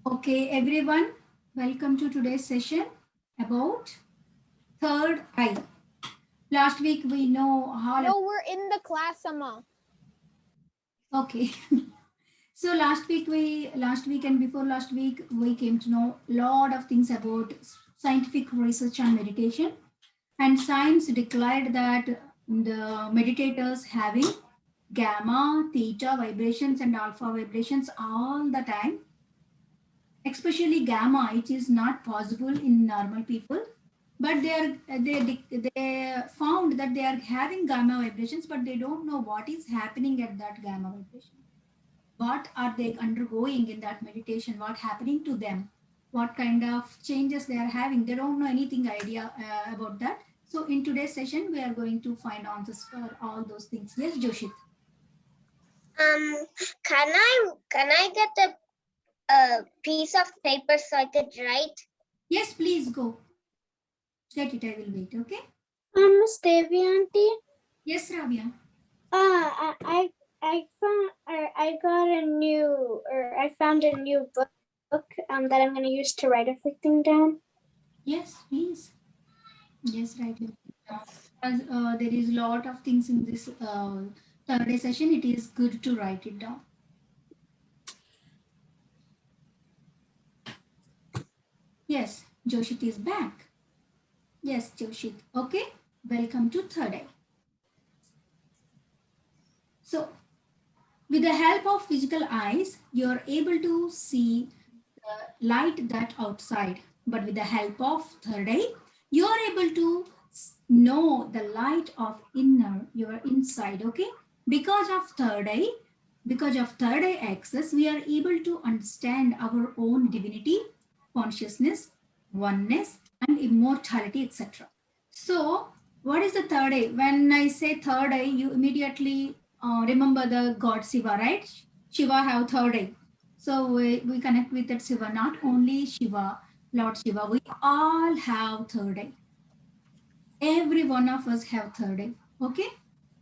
Okay, everyone, welcome to today's session about third eye. Last week we know how. No, we're in the class, Amma. Okay. So last week and before last week we came to know a lot of things about scientific research on meditation, and science declared that the meditators having gamma, theta vibrations and alpha vibrations all the time, especially gamma, it is not possible in normal people, but they found that they are having gamma vibrations, but they don't know what is happening at that gamma vibration. What are they undergoing in that meditation? What happening to them? What kind of changes they are having? They don't know anything idea about that. So in today's session, we are going to find answers for all those things. Yes, Joshit. Um, can I get a piece of paper so I could write? Yes, please go. Get it. I will wait. Okay. Miss Devi auntie. Yes, Ravia. I found a new book that I'm going to use to write everything down. Yes, please. Yes, right. As there is a lot of things in this third day session, it is good to write it down. Yes, Joshit is back. Yes, Joshit. Okay, welcome to third day. So, with the help of physical eyes, you are able to see the light that outside. But with the help of third eye, you are able to know the light of inner, your inside. Okay, because of third eye access, we are able to understand our own divinity, consciousness, oneness, and immortality, etc. So, what is the third eye? When I say third eye, you immediately remember the god Shiva, right? Shiva have third eye. So we connect with that Shiva, not only Shiva, Lord Shiva, we all have third eye. Every one of us have third eye. Okay.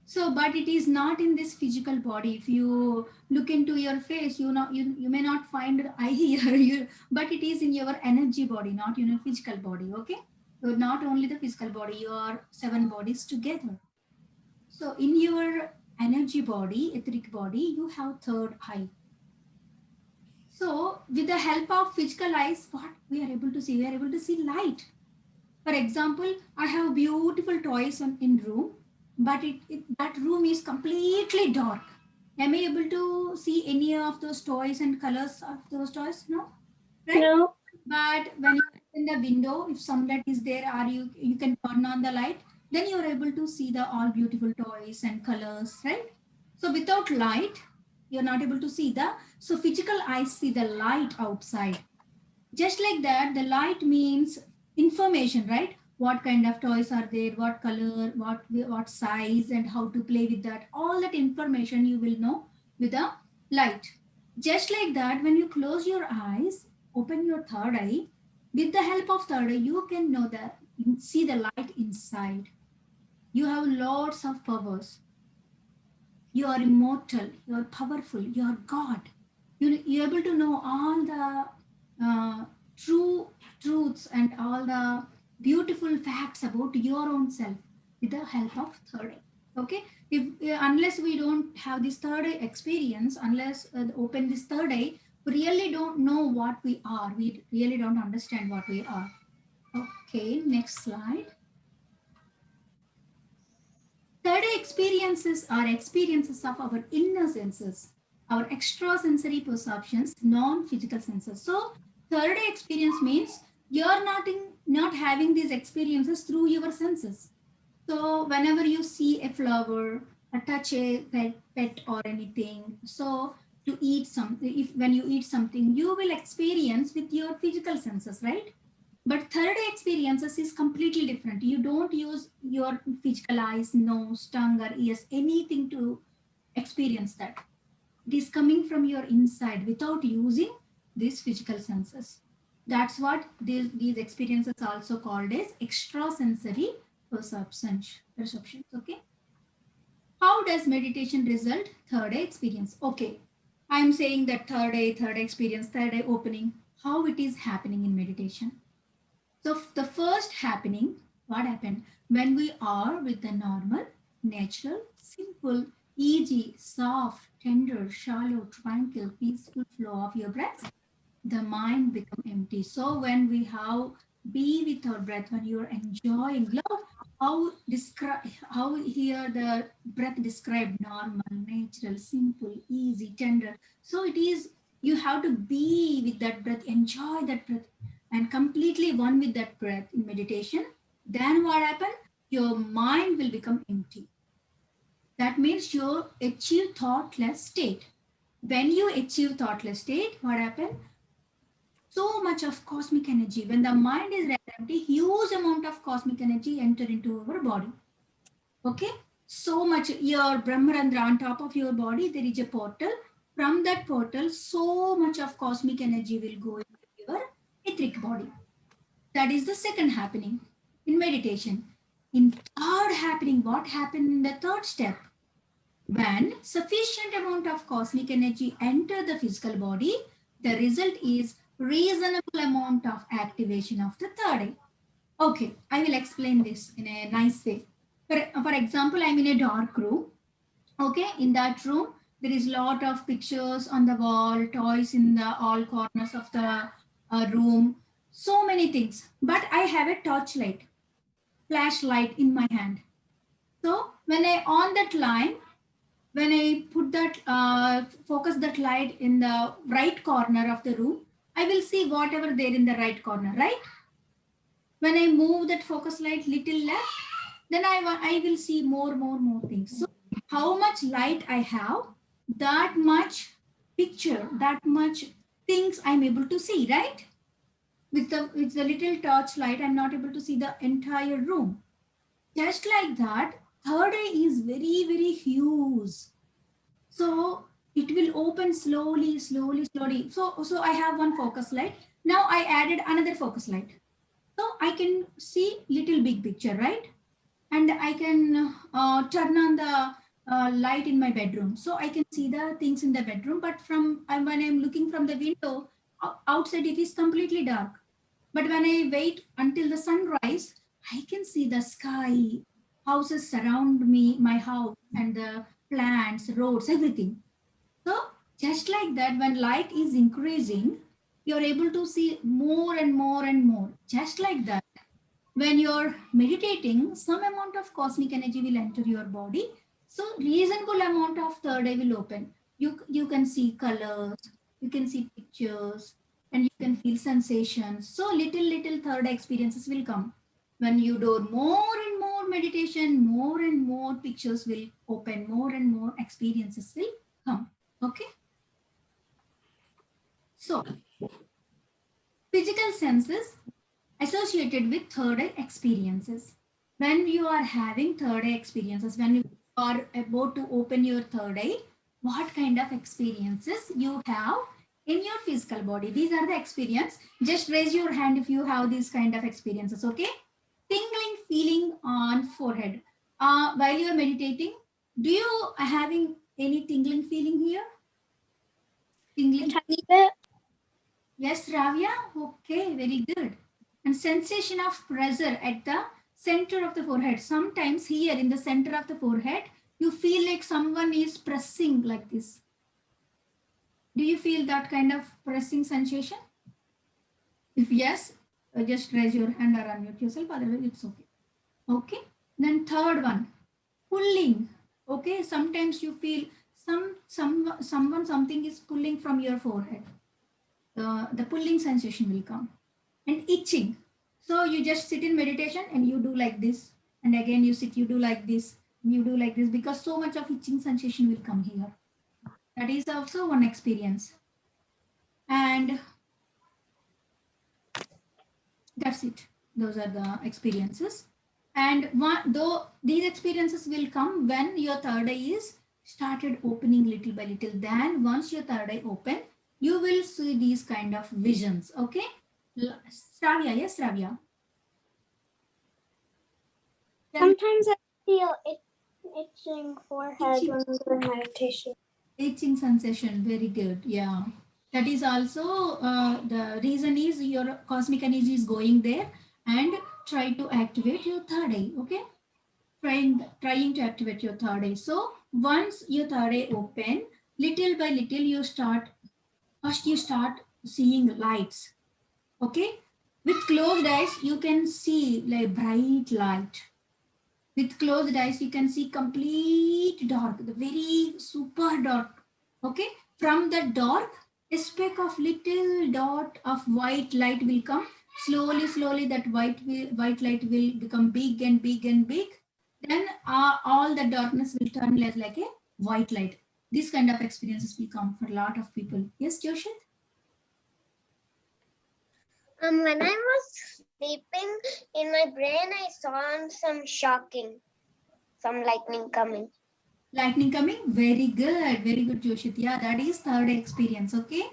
So, but it is not in this physical body. If you look into your face, you may not find eye here, but it is in your energy body, not in your physical body. Okay. So not only the physical body, your 7 bodies together. So in your energy body, etheric body, you have third eye. So with the help of physical eyes, what we are able to see? We are able to see light. For example, I have beautiful toys in room, but that room is completely dark. Am I able to see any of those toys and colors of those toys? No, right? No. But when you open the window, if sunlight is there, or you can turn on the light, then you are able to see the all beautiful toys and colors, right? So without light, you're not able to see the. So physical eyes see the light outside. Just like that, the light means information, right? What kind of toys are there, what color, what size, and how to play with that. All that information you will know with the light. Just like that, when you close your eyes, open your third eye, with the help of third eye, you can know that, see the light inside. You have lots of powers. You are immortal, you are powerful, you are God. You're able to know all the truths and all the beautiful facts about your own self with the help of third eye. Okay, if unless we don't have this third eye experience, unless open this third eye, we really don't know what we are. We really don't understand what we are. Okay, next slide. Third eye experiences are experiences of our inner senses, our extrasensory perceptions, non-physical senses. So third eye experience means you're not having these experiences through your senses. So whenever you see a flower, touch a pet or anything, so to eat something, if when you eat something, you will experience with your physical senses, right? But third eye experiences is completely different. You don't use your physical eyes, nose, tongue, or ears, anything to experience that. It is coming from your inside without using these physical senses. That's what these experiences also called as extrasensory perceptions. Okay. How does meditation result third eye experience? Okay. I'm saying that third eye experience, third eye opening. how it is happening in meditation. So the first happening, what happened? When we are with the normal, natural, simple, easy, soft, tender, shallow, tranquil, peaceful flow of your breath, the mind become empty. So when we have be with our breath, when you're enjoying, love how describe how here the breath described normal, natural, simple, easy, tender. So it is you have to be with that breath, enjoy that breath, and completely one with that breath in meditation. Then what happens? Your mind will become empty. That means you achieve thoughtless state. When you achieve thoughtless state, what happens? So much of cosmic energy. When the mind is empty, huge amount of cosmic energy enter into our body. Okay, so much your Brahmarandra on top of your body, there is a portal. From that portal, so much of cosmic energy will go into your etheric body. That is the second happening in meditation. In third happening, what happened in the third step? When sufficient amount of cosmic energy enter the physical body, the result is reasonable amount of activation of the third eye. Okay, I will explain this in a nice way. For example, I'm in a dark room. Okay, in that room, there is lot of pictures on the wall, toys in the all corners of the room, so many things. But I have a torchlight, flashlight in my hand. So when I on that line, when I put that, focus that light in the right corner of the room, I will see whatever there in the right corner, right? When I move that focus light little left, then I will see more things. So how much light I have, that much picture, that much things I'm able to see, right? With the little torch light, I'm not able to see the entire room. Just like that, third eye is very huge. So it will open slowly. So I have one focus light. Now I added another focus light. So I can see little big picture, right? And I can turn on the light in my bedroom. So I can see the things in the bedroom, but when I'm looking from the window, outside it is completely dark. But when I wait until the sunrise, I can see the sky, houses surround me, my house, and the plants, roads, everything. So just like that, when light is increasing, you're able to see more and more. Just like that, when you're meditating, some amount of cosmic energy will enter your body. So reasonable amount of third eye will open. You can see colors, you can see pictures, and you can feel sensations. So little third eye experiences will come. When you do more and more meditation, more and more pictures will open, more and more experiences will come. Okay. So physical senses associated with third eye experiences. When you are having third eye experiences, when you are about to open your third eye, what kind of experiences you have in your physical body? These are the experience. Just raise your hand if you have these kind of experiences, okay? Tingling feeling on forehead. While you are meditating, do you having any tingling feeling here? Tingling? A tiny bit. Yes, Ravya. Okay, very good. And sensation of pressure at the center of the forehead. Sometimes here in the center of the forehead, you feel like someone is pressing like this. Do you feel that kind of pressing sensation? If yes, just raise your hand or unmute yourself. Otherwise, it's okay. Okay. Then third one, pulling. Okay. Sometimes you feel something is pulling from your forehead. The pulling sensation will come. And itching. So you just sit in meditation and you do like this, and again you sit, you do like this, you do like this, because so much of itching sensation will come here. That is also one experience. And that's it. Those are the experiences. And though these experiences will come when your third eye is started opening little by little. Then once your third eye open, you will see these kind of visions. Okay. Shravya, yes, Shravya. Sometimes I feel itching forehead when I'm doing meditation. Itching sensation, very good. Yeah. That is also the reason is your cosmic energy is going there and try to activate your third eye. Okay, trying to activate your third eye. So once your third eye open, little by little you start. First you start seeing lights. Okay, with closed eyes you can see like bright light. With closed eyes you can see complete dark, the very super dark. Okay, from the dark a speck of little dot of white light will come. Slowly that white light will become big and big and big. Then all the darkness will turn like a white light. This kind of experiences will come for a lot of people. Yes, Joshit? When I was sleeping, in my brain, I saw some shocking, some lightning coming. Lightning coming? Very good, Joshit. Yeah, that is third experience, okay?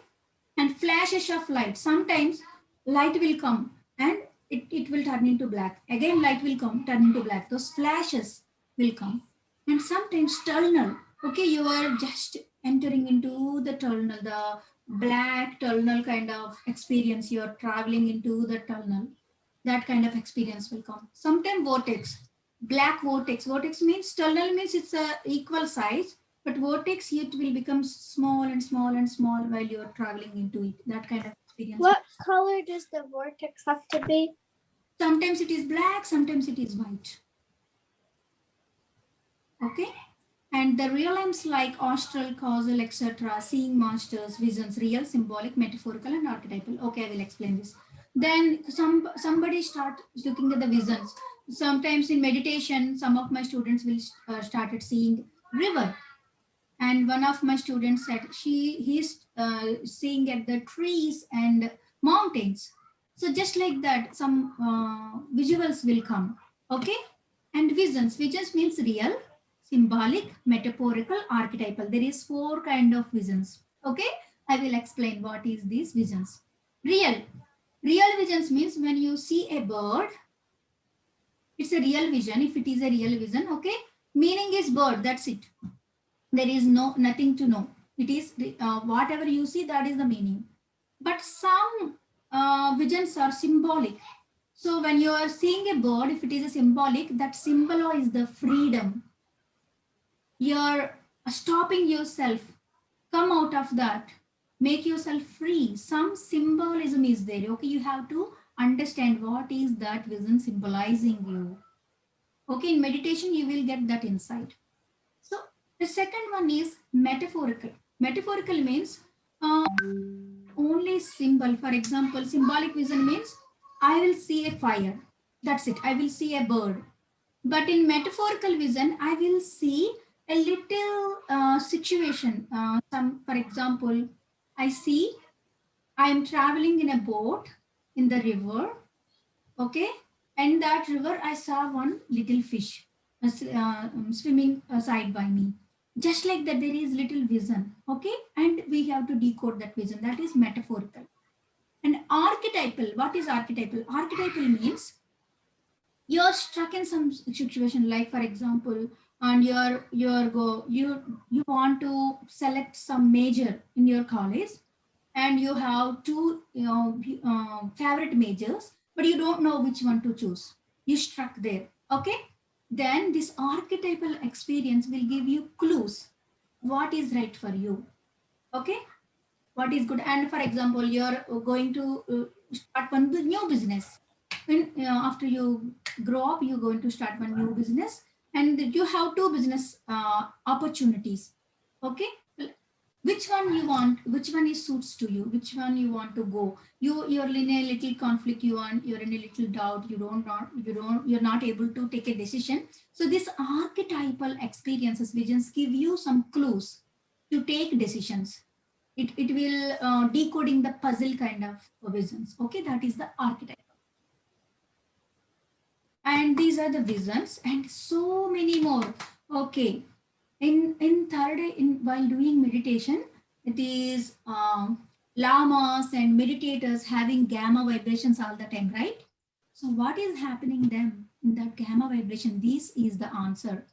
And flashes of light. Sometimes light will come and it will turn into black. Again, light will come, turn into black. Those flashes will come. And sometimes tunnel. Okay, you are just entering into the tunnel, the black tunnel kind of experience. You are traveling into the tunnel. That kind of experience will come. Sometimes vortex, black vortex. Vortex means tunnel means it's a equal size, but vortex it will become small and small and small while you are traveling into it. That kind of experience. What color does the vortex have to be? Sometimes it is black, sometimes it is white. Okay. And the realms like astral, causal, etc., seeing monsters, visions, real, symbolic, metaphorical, and archetypal. Okay, I will explain this. Then somebody start looking at the visions. Sometimes in meditation, some of my students will started seeing river, and one of my students said he's seeing at the trees and mountains. So just like that, some visuals will come. Okay, and visions. Visions means real, symbolic, metaphorical, archetypal. There is 4 kind of visions. Okay, I will explain what is these visions. Real visions means when you see a bird, it's a real vision. If it is a real vision, okay, meaning is bird, that's it. There is nothing to know. It is whatever you see, that is the meaning. But some visions are symbolic. So when you are seeing a bird, if it is a symbolic, that symbolizes the freedom. You're stopping yourself, come out of that, make yourself free. Some symbolism is there. Okay, you have to understand what is that vision symbolizing you. Okay, in meditation you will get that insight. So the second one is metaphorical. Metaphorical means only symbol. For example, symbolic vision means I will see a fire, that's it. I will see a bird. But in metaphorical vision, I will see a little situation. For example, I see I am traveling in a boat in the river. Okay, and that river I saw one little fish swimming side by me. Just like that, there is little vision. Okay, and we have to decode that vision. That is metaphorical. And archetypal. What is archetypal? Archetypal means you're stuck in some situation, like for example, and you want to select some major in your college, and you have two favorite majors, but you don't know which one to choose. You struck there. Okay, then this archetypal experience will give you clues what is right for you. Okay, what is good. And for example, you're going to start one new business. When after you grow up, you're going to start one new business, and you have 2 business opportunities. Okay, which one you want, which one is suits to you, which one you want to go. You're in a little conflict, you're in a little doubt, you're not able to take a decision. So this archetypal experiences visions give you some clues to take decisions. It will decoding the puzzle kind of visions. Okay, that is the archetype. And these are the visions and so many more. Okay, in third, while doing meditation, it is lamas and meditators having gamma vibrations all the time, right? So what is happening them in that gamma vibration? This is the answer.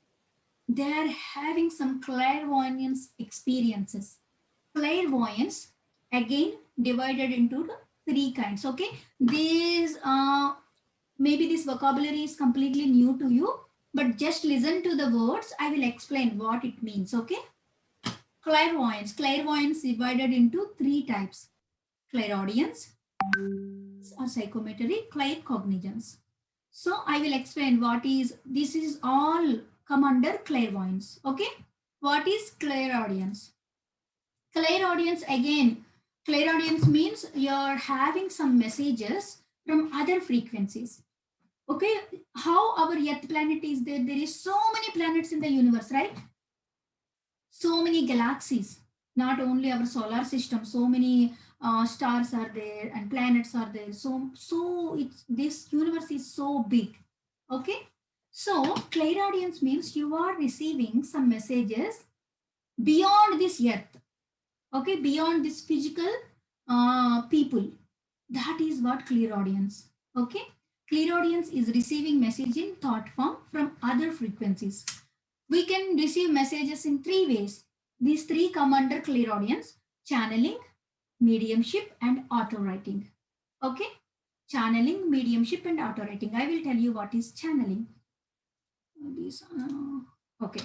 They are having some clairvoyance experiences. Clairvoyance again divided into the three kinds. Okay, these maybe this vocabulary is completely new to you, but just listen to the words. I will explain what it means. Okay, clairvoyance. Clairvoyance divided into three types: clairaudience or psychometry, claircognizance. So I will explain what is this. Is all come under clairvoyance. Okay, what is clairaudience? Clairaudience again. Clairaudience means you're having some messages from other frequencies. Okay, how our Earth planet is there? There is so many planets in the universe, right? So many galaxies. Not only our solar system, so many stars are there and planets are there. So it's this universe is so big. Okay, so clairaudience means you are receiving some messages beyond this Earth. Okay, beyond this physical people. That is what clairaudience. Okay, clairaudience is receiving message in thought form from other frequencies. We can receive messages in three ways. These three come under clairaudience: channeling, mediumship, and auto writing. Okay, channeling, mediumship, and auto writing. I will tell you what is channeling. These, okay,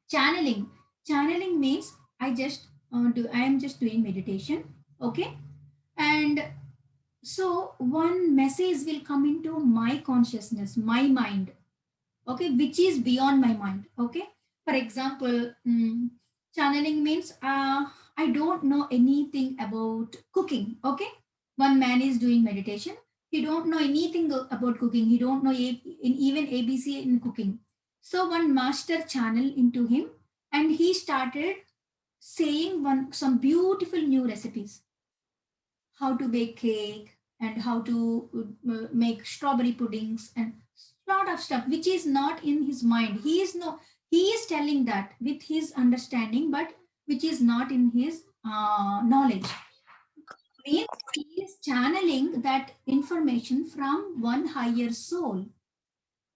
channeling. Channeling means I am just doing meditation. Okay, and so one message will come into my consciousness, my mind. Okay, which is beyond my mind. Okay, for example, channeling means I don't know anything about cooking. Okay, one man is doing meditation. He don't know anything about cooking. He don't know even ABC in cooking. So one master channel into him, and he started saying some beautiful new recipes: how to bake cake and how to make strawberry puddings and lot of stuff which is not in his mind. He is telling that with his understanding, but which is not in his knowledge. Means he is channeling that information from one higher soul.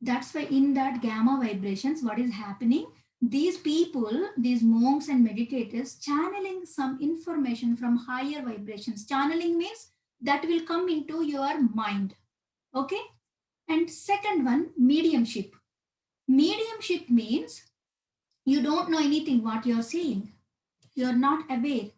That's why in that gamma vibrations, what is happening? These people, these monks and meditators, channeling some information from higher vibrations. Channeling means that will come into your mind. Okay. And second one, mediumship. Mediumship means you don't know anything what you're saying. You're not aware.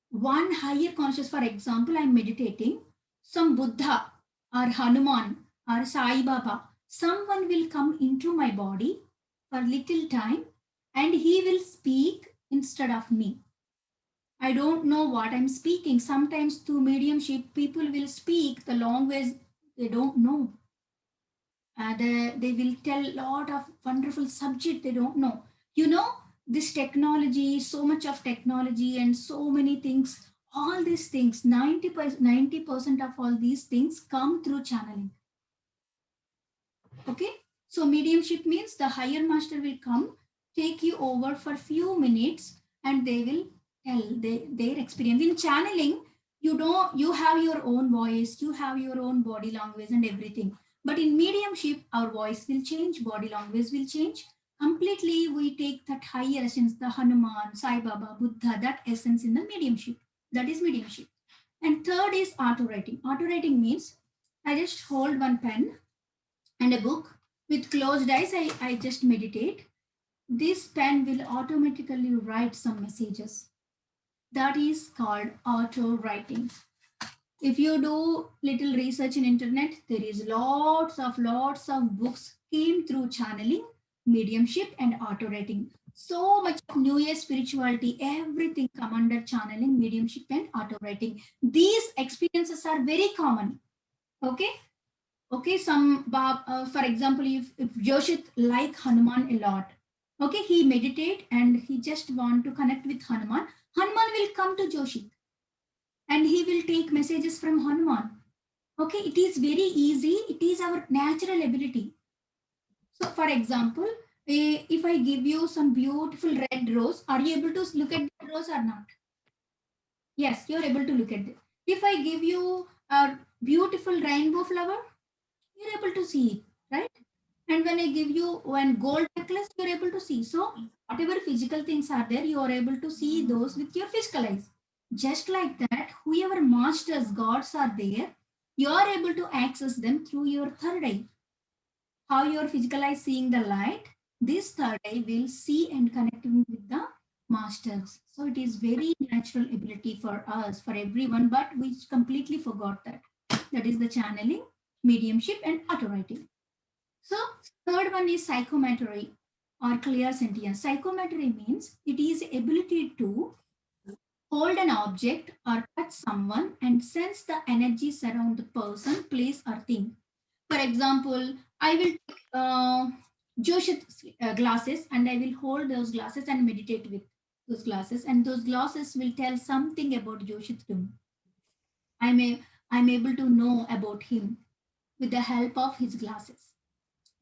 One higher conscious, for example, I'm meditating, some Buddha or Hanuman or Sai Baba, someone will come into my body for little time and he will speak instead of me. I don't know what I'm speaking. Sometimes through mediumship, people will speak the language they don't know. They will tell a lot of wonderful subject they don't know. You know, this technology, so much of technology and so many things, all these things, 90% of all these things come through channeling. Okay, so mediumship means the higher master will come, take you over for few minutes, and they will tell their experience. In channeling, you have your own voice, you have your own body language and everything. But in mediumship, our voice will change, body language will change. Completely, we take that higher essence, the Hanuman, Sai Baba, Buddha, that essence in the mediumship. That is mediumship. And third is auto writing. Auto writing means I just hold one pen and a book with closed eyes. I just meditate. This pen will automatically write some messages. That is called auto writing. If you do little research in internet, there is lots of books came through channeling, mediumship, and auto writing. So much of New Age spirituality, everything come under channeling, mediumship, and auto writing. These experiences are very common. Okay. Okay, for example, if Joshit like Hanuman a lot, okay, he meditate and he just want to connect with Hanuman. Hanuman will come to Joshit and he will take messages from Hanuman. Okay, it is very easy. It is our natural ability. So, for example, if I give you some beautiful red rose, are you able to look at the rose or not? Yes, you're able to look at it. If I give you a beautiful rainbow flower, you're able to see it, right? And when I give you one gold necklace, you're able to see. So whatever physical things are there, you are able to see those with your physical eyes. Just like that, whoever masters gods are there, you are able to access them through your third eye. How your physical eye seeing the light, this third eye will see and connecting with the masters. So it is very natural ability for us, for everyone, but we completely forgot that. That is the channeling, mediumship, and auto writing. So third one is psychometry or clear sentience. Psychometry means it is ability to hold an object or touch someone and sense the energies around the person, place, or thing. For example, I will take Joshit's glasses and I will hold those glasses and meditate with those glasses, and those glasses will tell something about Joshit to me. I'm able to know about him with the help of his glasses.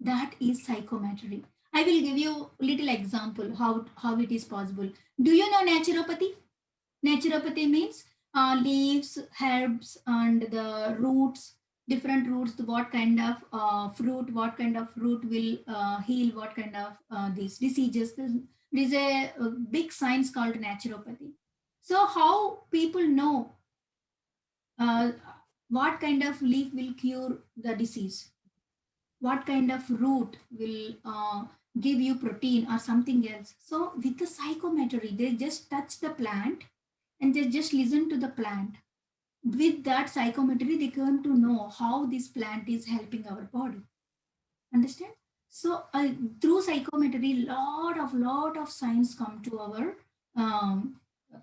That is psychometry. I will give you a little example how it is possible. Do you know naturopathy? Naturopathy means leaves, herbs, and the roots, different roots, what kind of fruit, what kind of fruit will heal what kind of these diseases. There is a big science called naturopathy. So how people know uh, what kind of leaf will cure the disease? What kind of root will give you protein or something else? So with the psychometry, they just touch the plant and they just listen to the plant. With that psychometry, they come to know how this plant is helping our body. Understand? So through psychometry, lot of science come to our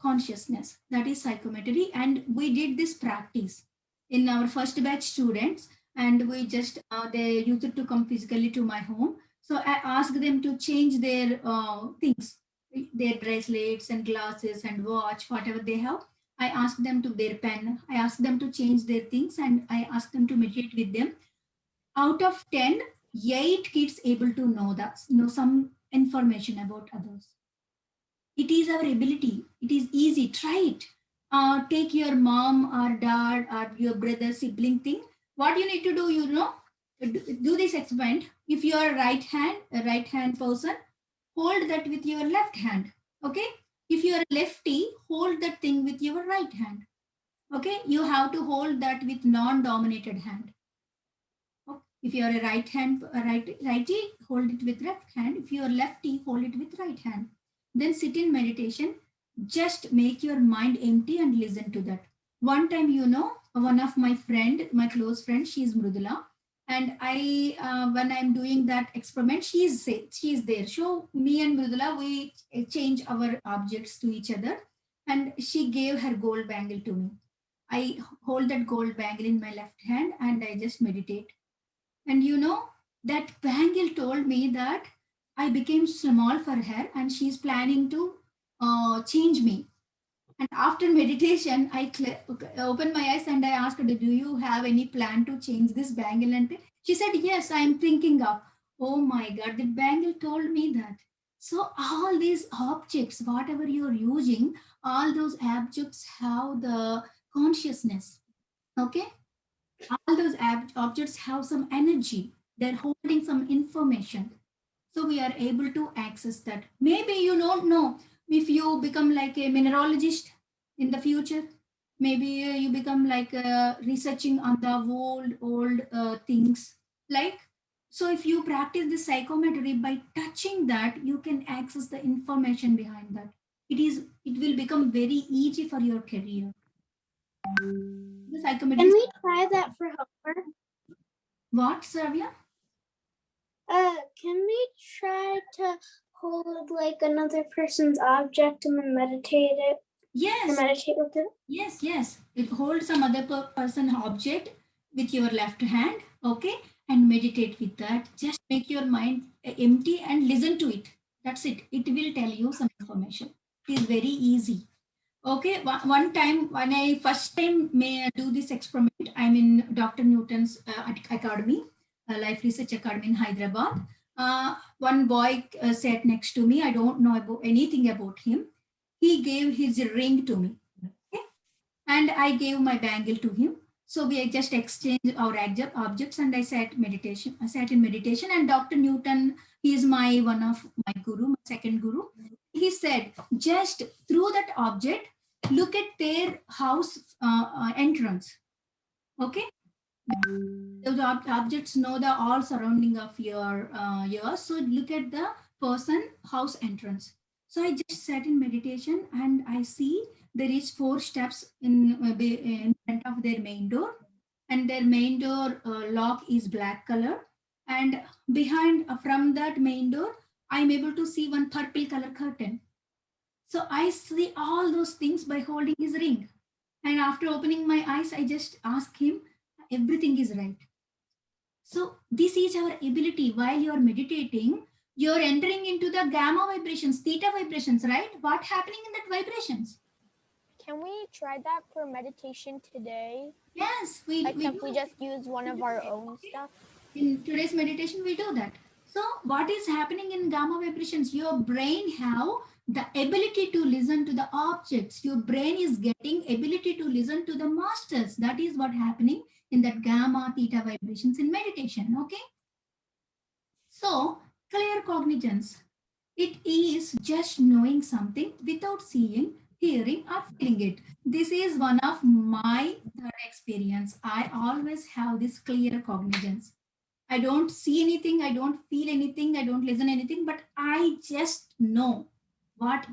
consciousness. That is psychometry, and we did this practice in our first batch students, and we just they used to come physically to my home. So I asked them to change their things, their bracelets and glasses and watch, whatever they have. I asked them to their pen. I asked them to change their things, and I asked them to meditate with them. Out of 10, 8 kids able to know some information about others. It is our ability. It is easy. Try it. Take your mom or dad or your brother sibling thing. What you need to do, do this experiment. If you are a right hand person, hold that with your left hand. Okay. If you are a lefty, hold that thing with your right hand. Okay. You have to hold that with non-dominated hand. If you are a righty, hold it with left hand. If you are lefty, hold it with right hand. Then sit in meditation. Just make your mind empty and listen to that. One time, one of my close friend, she is Mrudula, and I, when I'm doing that experiment, she is there. So me and Mrudula, we change our objects to each other, and she gave her gold bangle to me. I hold that gold bangle in my left hand, and I just meditate. And that bangle told me that I became small for her and she's planning to change me. And after meditation, I opened my eyes and I asked her, do you have any plan to change this bangle? And she said, yes, I'm thinking of. Oh my God, the bangle told me that. So all these objects, whatever you're using, all those objects have the consciousness. Okay? All those objects have some energy. They're holding some information. So we are able to access that. Maybe you don't know if you become like a mineralogist in the future. Maybe you become like researching on the old things. Like, so if you practice the psychometry by touching that, you can access the information behind that. It will become very easy for your career. The psychometry. Can we try that for homework? What, Savia? Can we try to hold like another person's object and then meditate it? Yes. Meditate with it? Yes. It holds some other person object with your left hand, okay? And meditate with that. Just make your mind empty and listen to it. That's it. It will tell you some information. It is very easy. Okay, one time when I first time may do this experiment, I'm in Dr. Newton's academy, Life Research Academy in Hyderabad. One boy sat next to me. I don't know anything about him. He gave his ring to me, okay? And I gave my bangle to him. So we just exchanged our objects, and I sat in meditation. And Dr. Newton, he is one of my guru, my second guru. He said, just through that object, look at their house entrance. Okay, those objects know the all surrounding of your yours. So look at the person house entrance. So I just sat in meditation and I see there is 4 steps in front of their main door, and their main door lock is black color, and behind from that main door I'm able to see one purple color curtain. So I see all those things by holding his ring. And after opening my eyes, I just ask him, everything is right. So this is our ability. While you're meditating, you're entering into the gamma vibrations, theta vibrations, right? What happening in that vibrations? Can we try that for meditation today? Yes, we Except we do. just use one of our own stuff. In today's meditation, we do that. So what is happening in gamma vibrations? Your brain have the ability to listen to the objects. Your brain is getting ability to listen to the masters. That is what happening in that gamma theta vibrations in meditation. Okay. So clear cognizance. It is just knowing something without seeing, hearing, or feeling it. This is one of my third experience. I always have this clear cognizance. I don't see anything, I don't feel anything, I don't listen anything, but I just know what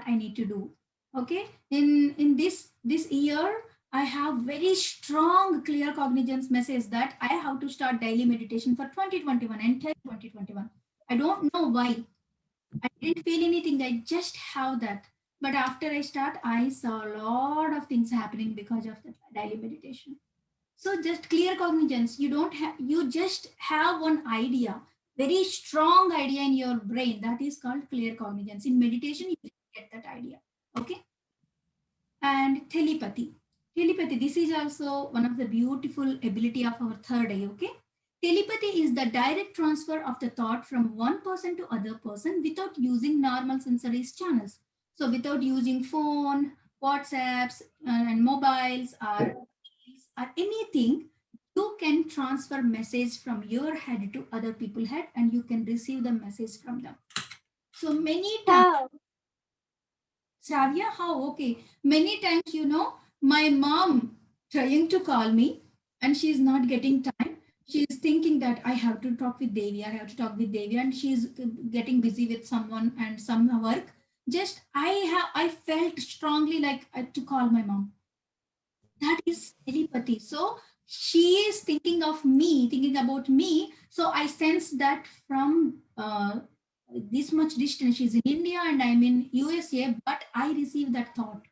I need to do. Okay. In this year, I have very strong clear cognizance message that I have to start daily meditation for 2021 and 2021. I don't know why. I didn't feel anything. I just have that. But after I start, I saw a lot of things happening because of the daily meditation. So just clear cognizance. You don't have, you just have one idea, very strong idea in your brain. That is called clear cognizance. In meditation, you get that idea. Okay. And telepathy. Telepathy, this is also one of the beautiful ability of our third eye. Okay. Telepathy is the direct transfer of the thought from one person to other person without using normal sensory channels. So without using phone, WhatsApps, and mobiles or anything, you can transfer message from your head to other people's head, and you can receive the message from them. So many times, How? Savia, how? Okay. Many times, my mom trying to call me and she's not getting time. She's thinking that I have to talk with Devi. I have to talk with Devi, and she's getting busy with someone and some work. Just I felt strongly like to call my mom. That is telepathy. So she is thinking of me, thinking about me. So I sense that from this much distance. She's in India and I'm in USA, but I received that thought.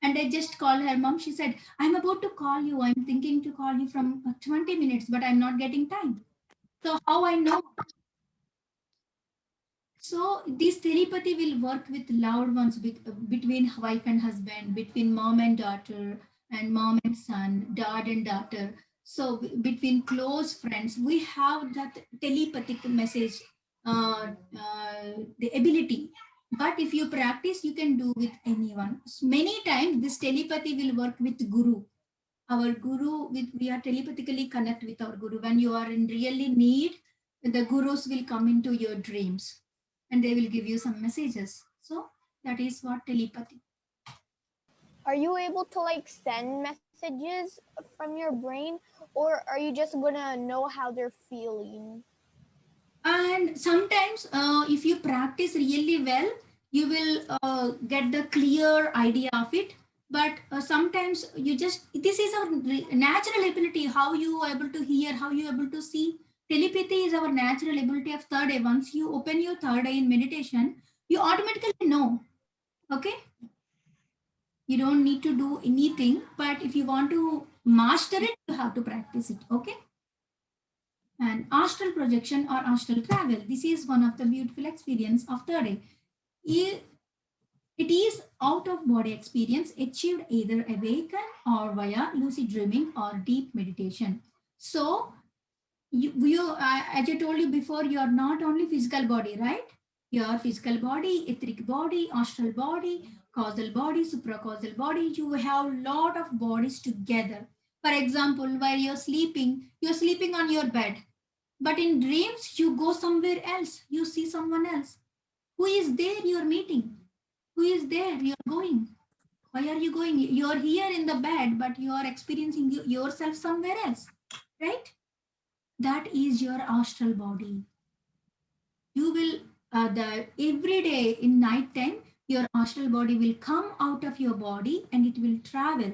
And I just called her mom. She said, I'm about to call you. I'm thinking to call you from 20 minutes, but I'm not getting time. So how I know? So this telepathy will work with loved ones, between wife and husband, between mom and daughter, and mom and son, dad and daughter. So between close friends, we have that telepathic message, the ability. But if you practice, you can do with anyone. Many times this telepathy will work with guru. Our guru, we are telepathically connect with our guru. When you are in really need, the gurus will come into your dreams and they will give you some messages. So that is what telepathy. Are you able to like send messages from your brain, or are you just gonna know how they're feeling? And sometimes if you practice really well, you will get the clear idea of it. But sometimes you just, this is our natural ability, how you are able to hear, how you are able to see. Telepathy is our natural ability of third eye. Once you open your third eye in meditation, you automatically know. Okay. You don't need to do anything, but if you want to master it, you have to practice it. Okay. And astral projection or astral travel, this is one of the beautiful experience of third eye. It is out of body experience achieved either awaken or via lucid dreaming or deep meditation. So as I told you before, you are not only physical body, right? Your physical body, etheric body, astral body, causal body, supracausal body. You have a lot of bodies together. For example, while you're sleeping on your bed. But in dreams, you go somewhere else. You see someone else. Who is there you're meeting? Who is there you're going? Why are you going? You're here in the bed, but you are experiencing yourself somewhere else, right? That is your astral body. You will, every day in night time, your astral body will come out of your body and it will travel.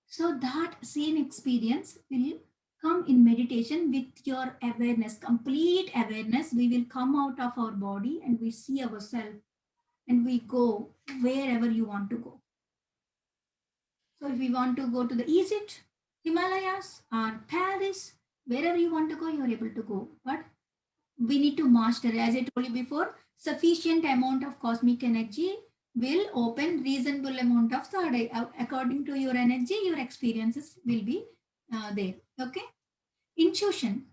So that same experience will come in meditation with your awareness, complete awareness. We will come out of our body and we see ourselves and we go wherever you want to go. So if we want to go to the Egypt, Himalayas, or Paris, wherever you want to go, you are able to go. But we need to master, as I told you before, sufficient amount of cosmic energy will open reasonable amount of third eye. According to your energy, your experiences will be there. Okay. Intuition.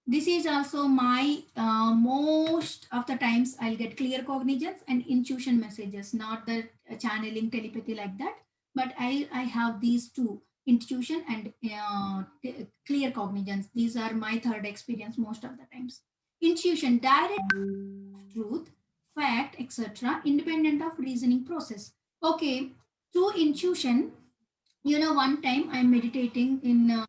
This is also my most of the times I'll get clear cognizance and intuition messages, not the channeling telepathy like that. But I have these two, intuition and clear cognizance. These are my third experience most of the times. Intuition, direct truth, fact, etc., independent of reasoning process. Okay, through intuition, one time I'm meditating in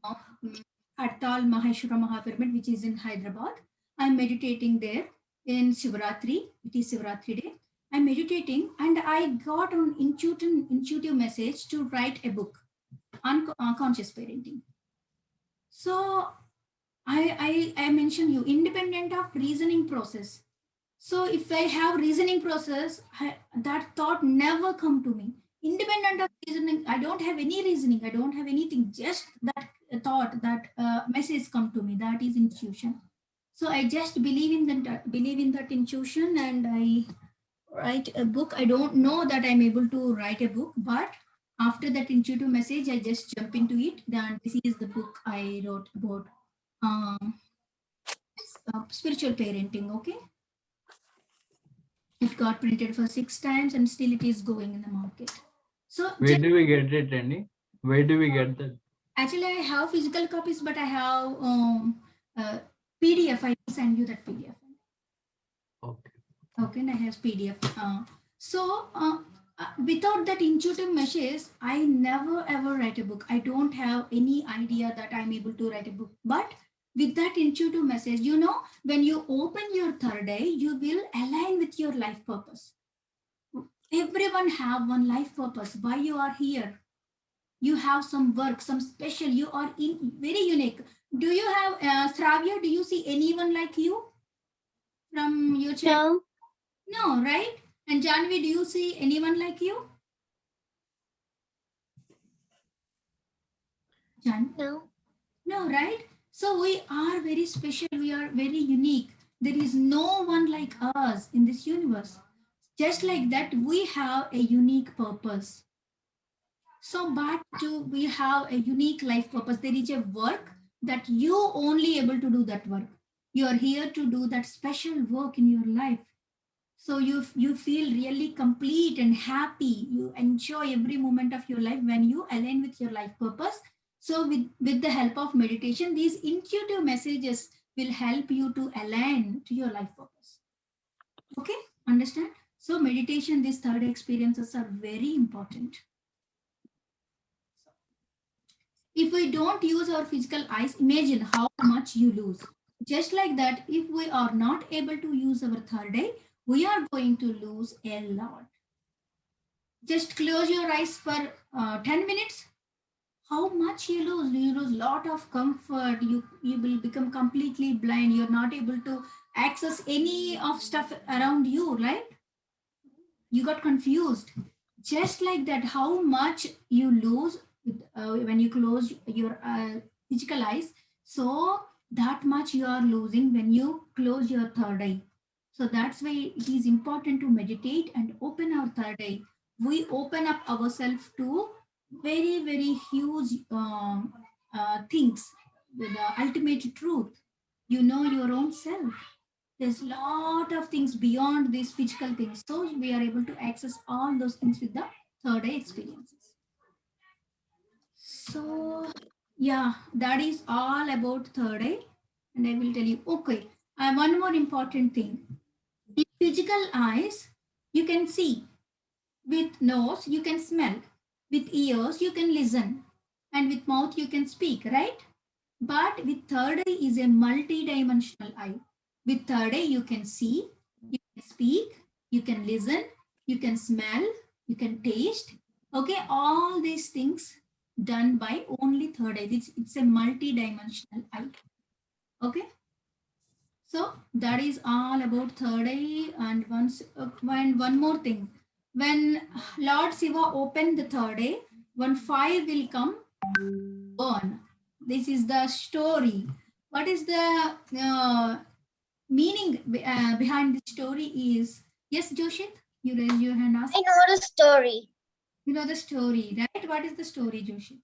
Hartal Maheshwara Mahapyramid, which is in Hyderabad. I'm meditating there in Shivratri. It is Shivratri day. I'm meditating and I got an intuitive message to write a book on conscious parenting. So I mentioned you independent of reasoning process. So if I have reasoning process, that thought never come to me. Independent of reasoning, I don't have any reasoning. I don't have anything. Just that thought, that message come to me. That is intuition. So I just believe in that intuition, and I write a book. I don't know that I'm able to write a book, but after that intuitive message, I just jump into it. Then this is the book I wrote about spiritual parenting. Okay. It got printed for 6 times and still it is going in the market. So where do we get it, Andy? Where do we get that? Actually, I have physical copies, but I have PDF. I will send you that PDF. Okay. Okay, and I have PDF. Without that intuitive message, I never ever write a book. I don't have any idea that I'm able to write a book. But with that intuitive message, when you open your third eye, you will align with your life purpose. Everyone have one life purpose. Why you are here? You have some work, some special. You are very unique. Do you have Stravya? Do you see anyone like you from your child? No, right? And Janvi, do you see anyone like you? Jan? No, right? So we are very special. We are very unique. There is no one like us in this universe. Just like that, we have a unique purpose. So back to, we have a unique life purpose. There is a work that you only able to do that work. You are here to do that special work in your life. So you feel really complete and happy. You enjoy every moment of your life when you align with your life purpose. So with the help of meditation, these intuitive messages will help you to align to your life purpose. Okay, understand? So meditation, these third experiences are very important. If we don't use our physical eyes, imagine how much you lose. Just like that, if we are not able to use our third eye, we are going to lose a lot. Just close your eyes for 10 minutes. How much you lose? You lose a lot of comfort. You will become completely blind. You're not able to access any of stuff around you, right? You got confused. Just like that, how much you lose when you close your physical eyes. So that much you are losing when you close your third eye. So that's why it is important to meditate and open our third eye. We open up ourselves to very, very huge things, the ultimate truth. You know your own self. There's a lot of things beyond these physical things. So we are able to access all those things with the third eye experiences. So yeah, that is all about third eye. And I will tell you, okay, one more important thing. In physical eyes, you can see. With nose, you can smell. With ears, you can listen, and with mouth, you can speak, right? But with third eye is a multi-dimensional eye. With third eye, you can see, you can speak, you can listen, you can smell, you can taste. Okay, all these things done by only third eye. It's a multi-dimensional eye. Okay, so that is all about third eye. And one more thing, when Lord Shiva opened the third eye, one fire will come burn. This is the story. What is the meaning behind the story is? Yes, Joshit, you raise your hand. Ask. I know the story. You know the story, right? What is the story, Joshit?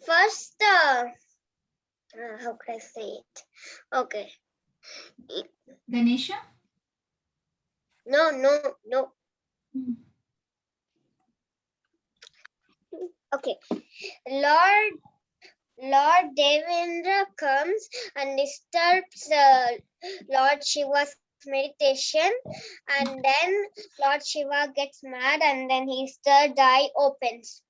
First, how can I say it? Okay. Ganesha? No. Hmm. Okay. Lord Devendra comes and disturbs Lord Shiva's meditation, and then Lord Shiva gets mad, and then his third eye opens.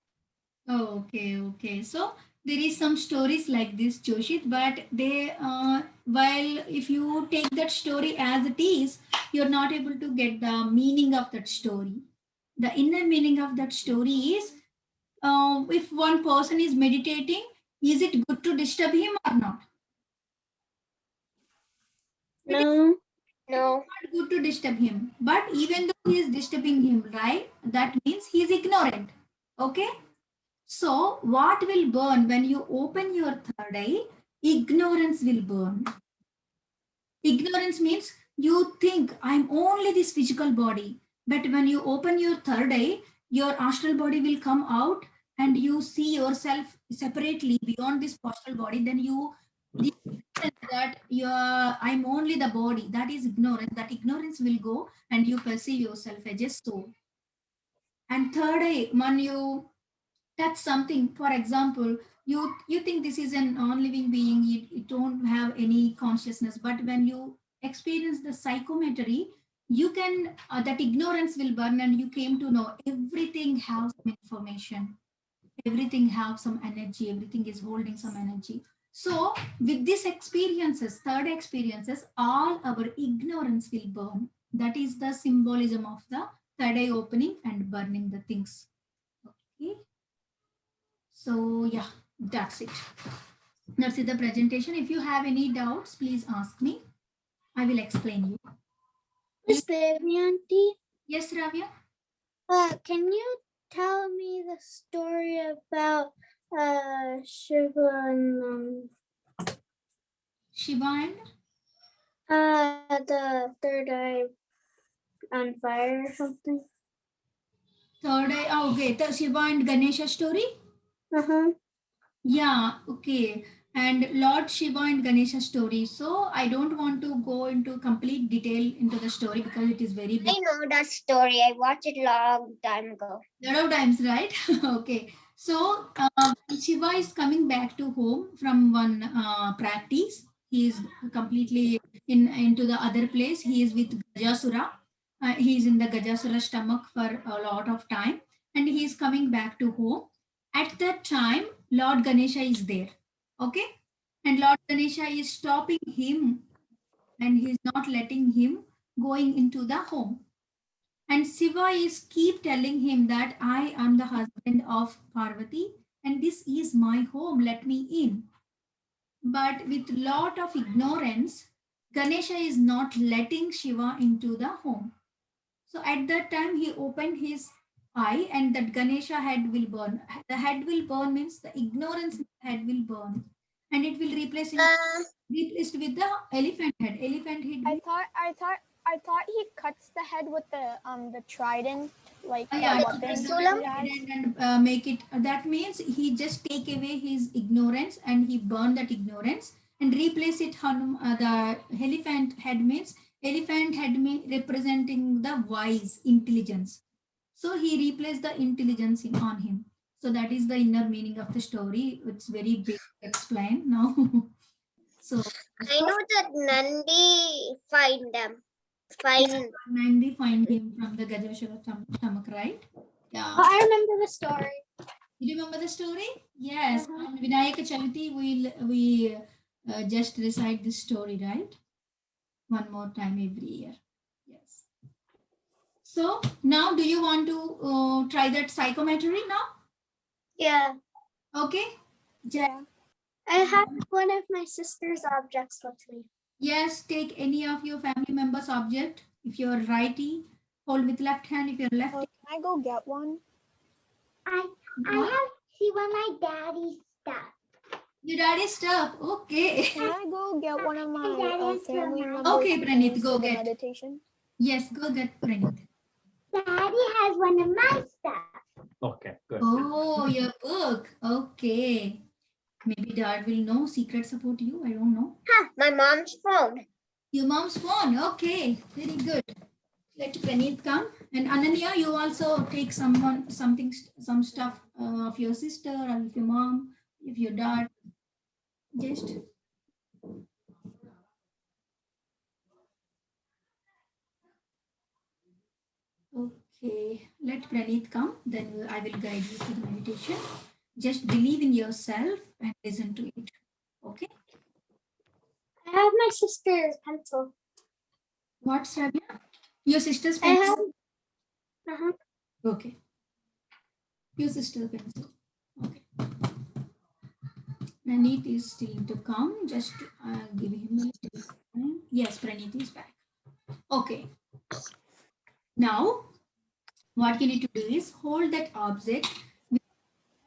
Oh, okay. So there is some stories like this, Joshit, but they, while if you take that story as it is, you're not able to get the meaning of that story. The inner meaning of that story is, if one person is meditating, is it good to disturb him or not? It is No. No. not good to disturb him. But even though he is disturbing him, right? That means he is ignorant. Okay. So, what will burn when you open your third eye? Ignorance will burn. Ignorance means you think I'm only this physical body. But when you open your third eye, your astral body will come out and you see yourself separately beyond this astral body. Then you realize that I'm only the body. That is ignorance. That ignorance will go and you perceive yourself as a soul. And third eye, when you touch something, for example, you think this is a non-living being, you don't have any consciousness, but when you experience the psychometry, you can that ignorance will burn and you came to know everything has some information, everything has some energy, everything is holding some energy. So with these experiences, third experiences, all our ignorance will burn. That is the symbolism of the third eye opening and burning the things. Okay. So yeah, that's it. That's it, the presentation. If you have any doubts, please ask me. I will explain you. Miss Baby Auntie, Yes, Ravya? can you tell me the story about Shiva and Shiva and the third eye on fire or something? third eye. Oh, okay, the Shiva and Ganesha story. Yeah, okay. And Lord Shiva and Ganesha story. So I don't want to go into complete detail into the story because it is very big. I know that story. I watched it long time ago. Lot of times, right? Okay. So Shiva is coming back to home from one practice. He is completely into the other place. He is with Gajasura. He is in the Gajasura stomach for a lot of time, and he is coming back to home. At that time, Lord Ganesha is there. Okay, and Lord Ganesha is stopping him, and he is not letting him going into the home. And Shiva is keep telling him that I am the husband of Parvati and this is my home, let me in. But with lot of ignorance, Ganesha is not letting Shiva into the home. So at that time he opened his eye and that Ganesha head will burn. The head will burn means the ignorance head will burn and it will replaced with the elephant head. Elephant head. I thought he cuts the head with the trident, like Yeah, the weapon. Trisulam? he has. and make it. That means he just take away his ignorance and he burn that ignorance and replace it on the elephant head means elephant head representing the wise intelligence. So he replaced the intelligence on him. So that is the inner meaning of the story. It's very big to explain now. So I know that Nandi find them. Find Nandi find him from the Gajashura stomach, right? Yeah. I remember the story. You remember the story? Yes. Uh-huh. On Vinayaka Chavati, we just recite this story, right? One more time every year. Yes. So now, do you want to try that psychometry now? Yeah. Okay. Yeah. I have one of my sister's objects with me. Yes. Take any of your family members' object. If you're righty, hold with left hand. If you're lefty, Can I go get one? I have see one my daddy's stuff. your daddy's stuff. Okay. Can I go get one of my Daddy has family one. members' Okay, Pranit, things go for the get. meditation? Yes, go get Pranit. Daddy has one of my stuff. Okay, good. Oh, your book. Okay. Maybe dad will know secrets about you. I don't know. Huh, my mom's phone. Your mom's phone. Okay. Very good. Let Praneeth come. And Ananya, you also take some stuff of your sister or of your mom, if your dad. Just okay. Let Praneeth come. Then I will guide you through the meditation. Just believe in yourself and listen to it. Okay. I have my sister's pencil. What, Savia? Your sister's I have. pencil. Uh-huh. Okay. Your sister's pencil. Okay. Praneeth is still to come. Just give him a little time. Yes, Praneeth is back. Okay. Now, what you need to do is hold that object with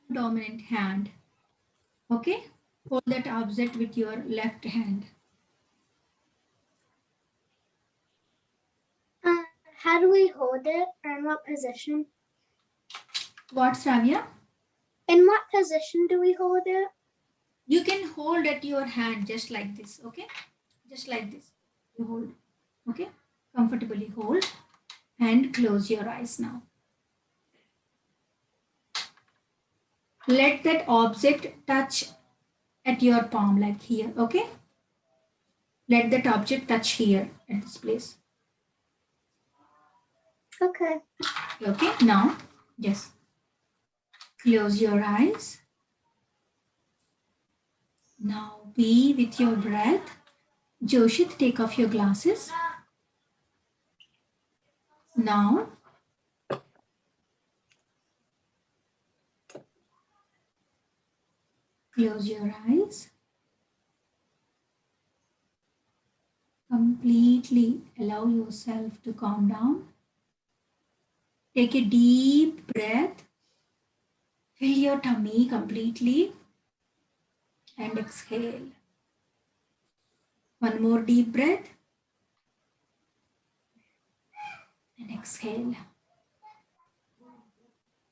your dominant hand. Okay? Hold that object with your left hand. How do we hold it, or in what position? What, Savia? In what position do we hold it? You can hold at your hand just like this. Okay? Just like this. You hold. Okay? Comfortably hold and close your eyes now. Let that object touch at your palm like here. Okay? Let that object touch here at this place. Okay. Okay, now just close your eyes. Now be with your breath. Joshit, take off your glasses. Now close your eyes. Completely allow yourself to calm down. Take a deep breath. Fill your tummy completely and exhale. One more deep breath and exhale.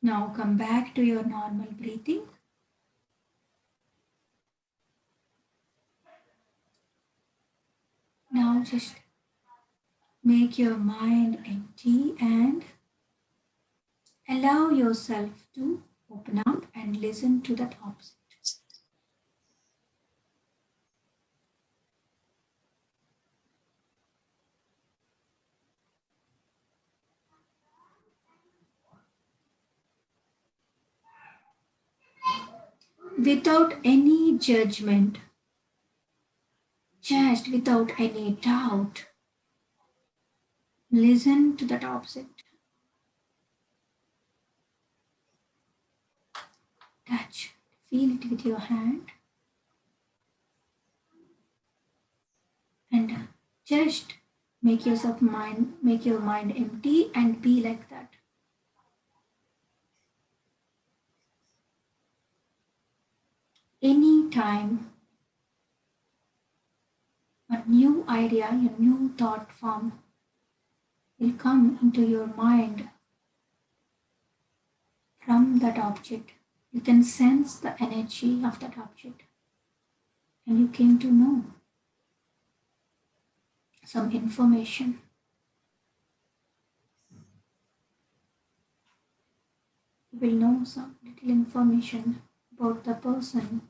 Now come back to your normal breathing. Now just make your mind empty and allow yourself to open up and listen to that opposite. Without any judgment, just without any doubt, listen to that opposite. Touch, feel it with your hand, and just make your mind empty and be like that. Anytime a new idea, a new thought form will come into your mind from that object. You can sense the energy of that object, and you came to know some information. You will know some little information about the person.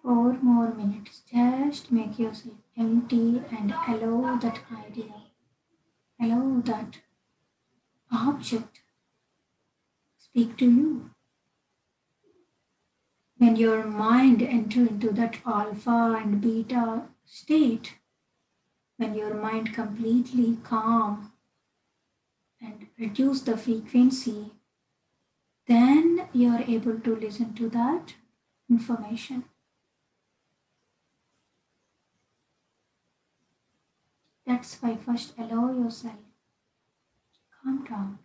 4 more minutes. Just make yourself empty and allow that idea, allow that object speak to you. When your mind enter into that alpha and beta state, when your mind completely calm and reduce the frequency, then you are able to listen to that information. That's why first allow yourself, calm down,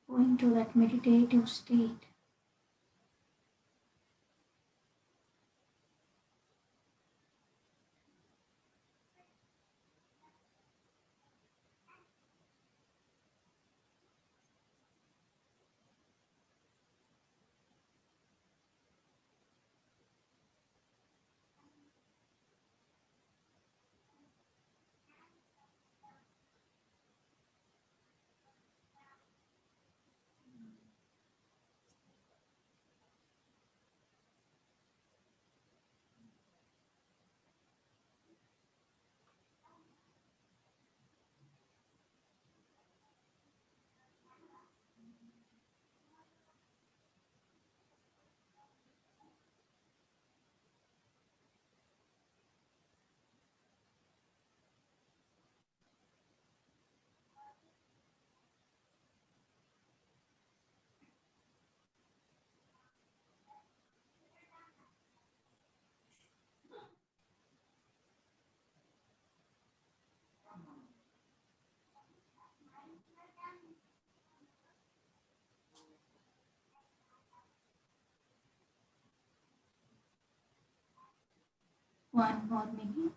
go into that meditative state. One more minute.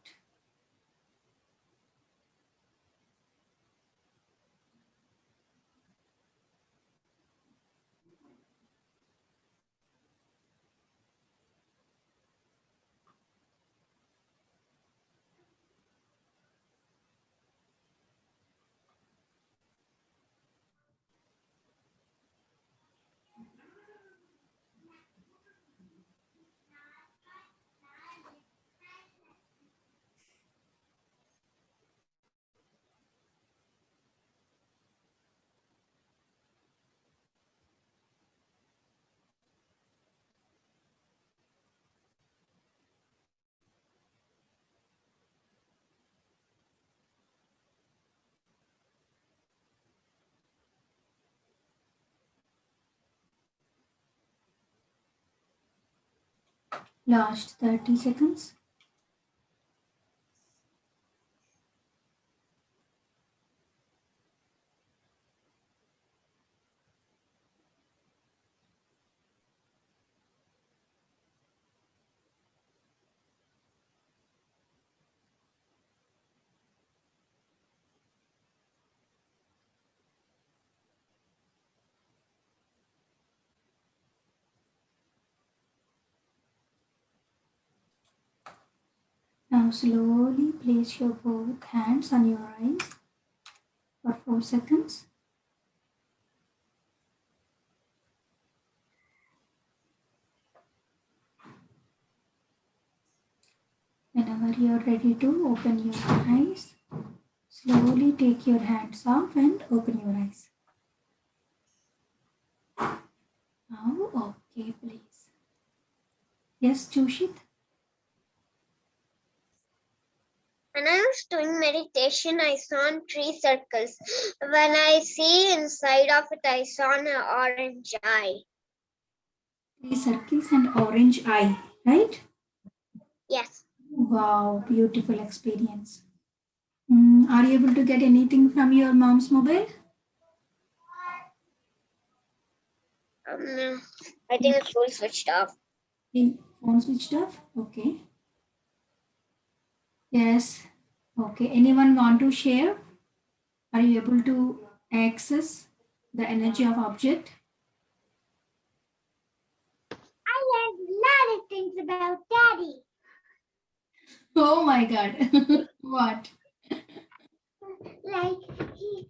Last 30 seconds. Now slowly place your both hands on your eyes for 4 seconds. Whenever you are ready to open your eyes, slowly take your hands off and open your eyes. Now, okay, please. Yes, Joshit? When I was doing meditation, I saw 3 circles. When I see inside of it, I saw an orange eye. 3 circles and orange eye, right? Yes. Wow, beautiful experience. Are you able to get anything from your mom's mobile? I think it's full switched off. Phone switched off? Okay. Yes. Okay. Anyone want to share? Are you able to access the energy of object? I learned a lot of things about Daddy. Oh my God. What? Like he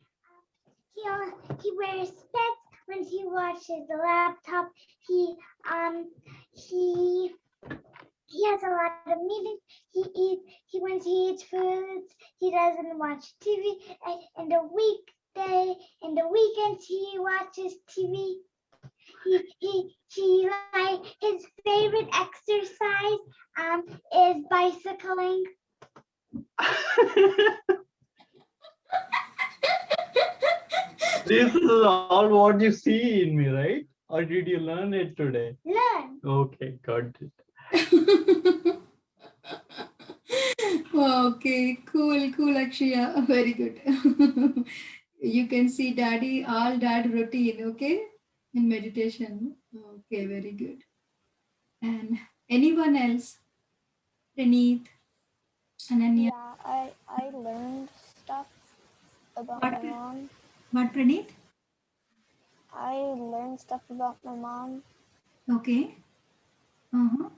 wears specs when when he watches the laptop, he has a lot of meetings. When he eats foods, he doesn't watch TV. And in the weekday, in the weekends, he watches TV. He like his favorite exercise is bicycling. This is all what you see in me, right? Or did you learn it today? Learn. Okay, got it. Okay, cool, Akshaya. Very good. You can see daddy, all dad routine, okay? In meditation. Okay, very good. And anyone else? Praneeth, Ananya, Yeah, I learned stuff about What? my mom. what Praneeth? I learned stuff about my mom. Okay. Uh-huh.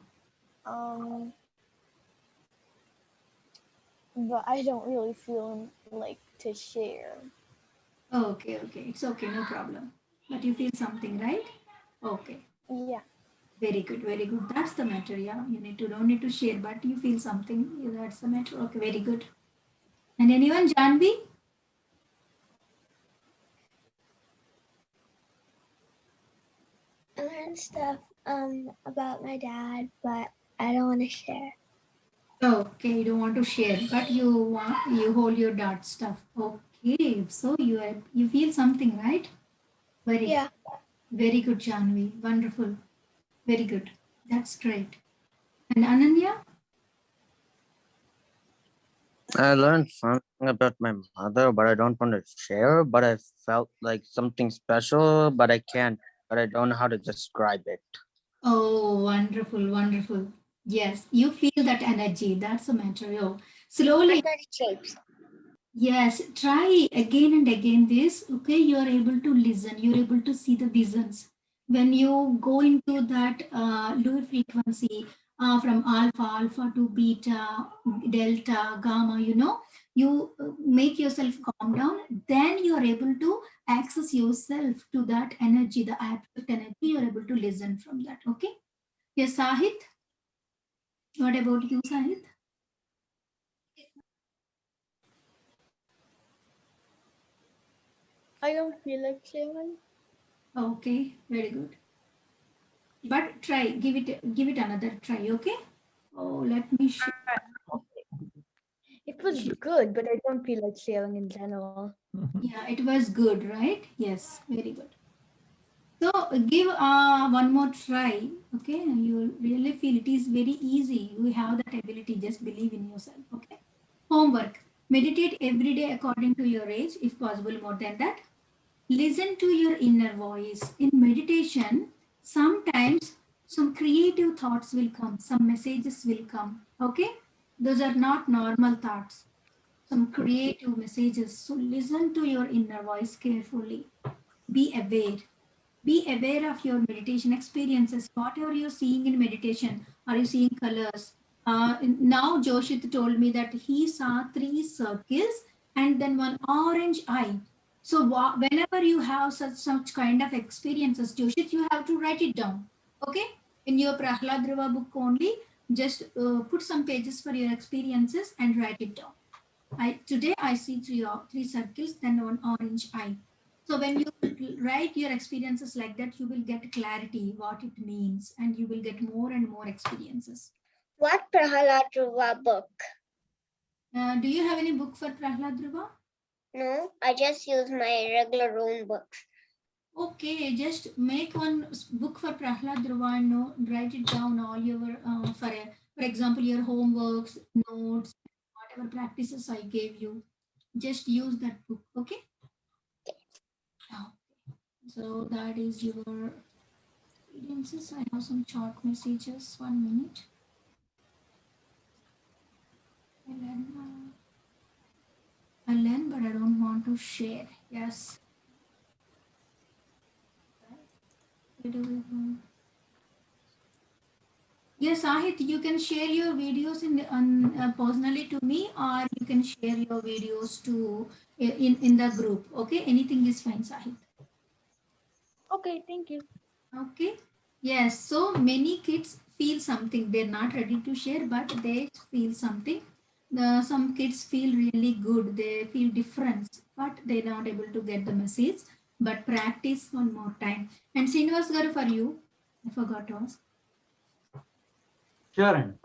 But I don't really feel like to share. Okay. It's okay, no problem. But you feel something, right? Okay. Yeah. Very good. That's the matter, yeah. Don't need to share, but you feel something. Yeah, that's the matter. Okay, very good. And anyone, Janvi? I learned stuff about my dad, but I don't want to share. Okay, you don't want to share, but you hold your dart stuff. Okay, so you feel something, right? Yeah. Very good, Janvi. Wonderful. Very good. That's great. And Ananya? I learned something about my mother, but I don't want to share. But I felt like something special, but I can't. But I don't know how to describe it. Oh, wonderful. Yes, you feel that energy. That's the matter. Oh, slowly. Shapes. Yes, try again and again this. Okay, you are able to listen. You're able to see the visions. When you go into that low frequency from alpha to beta, delta, gamma, you make yourself calm down. Then you are able to access yourself to that energy, the abstract energy. You're able to listen from that. Okay. Yes, Sahit. What about you, Sahit? I don't feel like sharing. Okay, very good. But try, give it another try, okay? Oh, let me show. It was good, but I don't feel like sharing in general. Yeah, it was good, right? Yes, very good. So give one more try, okay? You really feel it is very easy. You have that ability. Just believe in yourself, okay? Homework. Meditate every day according to your age, if possible, more than that. Listen to your inner voice. In meditation, sometimes some creative thoughts will come, some messages will come. Okay? Those are not normal thoughts, some creative messages. So listen to your inner voice carefully. Be aware. Be aware of your meditation experiences. Whatever you're seeing in meditation, are you seeing colors? Now Joshit told me that he saw 3 circles and then one orange eye. So whenever you have such kind of experiences, Joshit, you have to write it down. Okay, in your Prahlad Driva book only, just put some pages for your experiences and write it down. Today I see three circles, then one orange eye. So when you write your experiences like that, you will get clarity what it means, and you will get more and more experiences. What Prahalad Dhruva book? Do you have any book for Prahlad Dhruva? No, I just use my regular own books. Okay, just make one book for Prahlad Dhruva and write it down all your for example your homeworks, notes, whatever practices I gave you. Just use that book, okay? So that is your experiences. I have some short messages. 1 minute. I learn, but I don't want to share. Yes. Where do we go? Yes, Ahit, you can share your videos personally to me, or you can share your videos to in the group. Okay, anything is fine, Sahit. Okay, thank you. Okay. Yes. So many kids feel something. They're not ready to share, but they feel something. Some kids feel really good. They feel difference, but they're not able to get the message. But practice one more time. And Srinivas garu, for you, I forgot to ask. Sure అండి.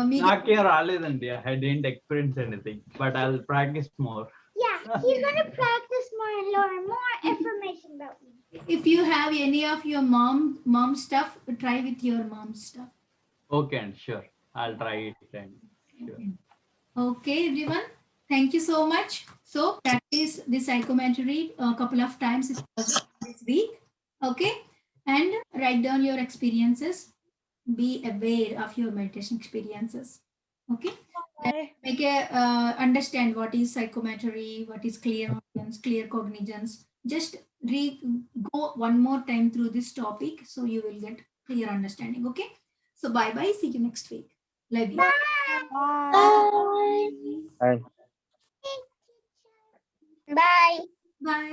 మీకు నాకేం రాలేదండి. I didn't experience anything, but I'll practice more. Yeah, he's gonna practice more and learn more information about me. if you have any of your mom stuff, try with your mom stuff. Okay, and sure. I'll try it. And sure. Okay, everyone. Thank you so much. So practice the psychometry a couple of times this week. Okay. And write down your experiences. Be aware of your meditation experiences. Okay. And make a understand what is psychometry, what is clear audience, clear cognizance. Just go one more time through this topic so you will get clear understanding. Okay. So bye bye. See you next week. Love you. Bye. Bye. Bye. Bye. Bye.